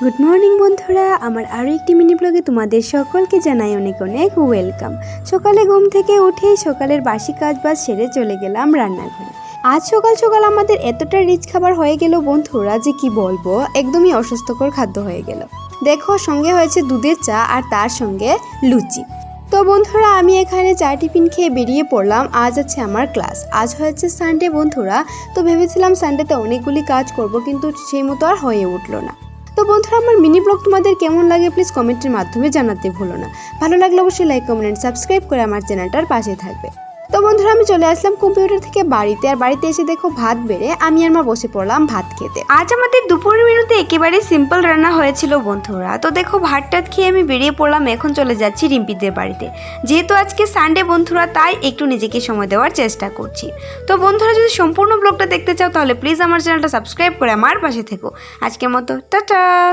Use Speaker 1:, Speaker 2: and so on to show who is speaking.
Speaker 1: Good morning বন্ধুরা, আমার আরও একটি মিনি ব্লগে তোমাদের সকলকে জানাই অনেক অনেক ওয়েলকাম। সকালে ঘুম থেকে উঠেই সকালের বাসি কাজবাজ সেরে চলে গেলাম রান্নাঘরে। আজ সকাল সকাল আমাদের এতটা রিচ খাবার হয়ে গেল বন্ধুরা যে কি বলবো, একদমই অস্বাস্থ্যকর খাদ্য হয়ে গেল। দেখো, সঙ্গে হয়েছে দুধের চা আর তার সঙ্গে লুচি। তো বন্ধুরা, আমি এখানে চা টিফিন খেয়ে বেরিয়ে পড়লাম। আজ আছে আমার ক্লাস। আজ হয়েছে সানডে বন্ধুরা। তো ভেবেছিলাম সানডেতে অনেকগুলি কাজ করব, কিন্তু সেই মতো আর হয়ে উঠলো না। তো বন্ধুরা, আমার মিনি ব্লগ তোমাদের কেমন লাগে প্লিজ কমেন্টের মাধ্যমে জানাতে ভুলো না। ভালো লাগলে অবশ্যই লাইক কমেন্ট সাবস্ক্রাইব করে আমার চ্যানেলটার পাশে থাকবে। তো বন্ধুরা, আমি চলে আসলাম কম্পিউটার থেকে বাড়িতে। আর বাড়িতে এসে দেখো ভাত বেড়ে আমি আর মা বসে পড়লাম ভাত খেতে। আজ আমাদের দুপুরের মেনুতে একেবারে সিম্পল রান্না হয়েছিল বন্ধুরা। তো দেখো, ভাত টাত খেয়ে আমি বেরিয়ে পড়লাম। এখন চলে যাচ্ছি রিম্পিদের বাড়িতে। যেহেতু আজকে সানডে বন্ধুরা, তাই একটু নিজেকে সময় দেওয়ার চেষ্টা করছি। তো বন্ধুরা, যদি সম্পূর্ণ ব্লগটা দেখতে চাও তাহলে প্লিজ আমার চ্যানেলটা সাবস্ক্রাইব করে আমার পাশে থেকো। আজকের মতো টাটা।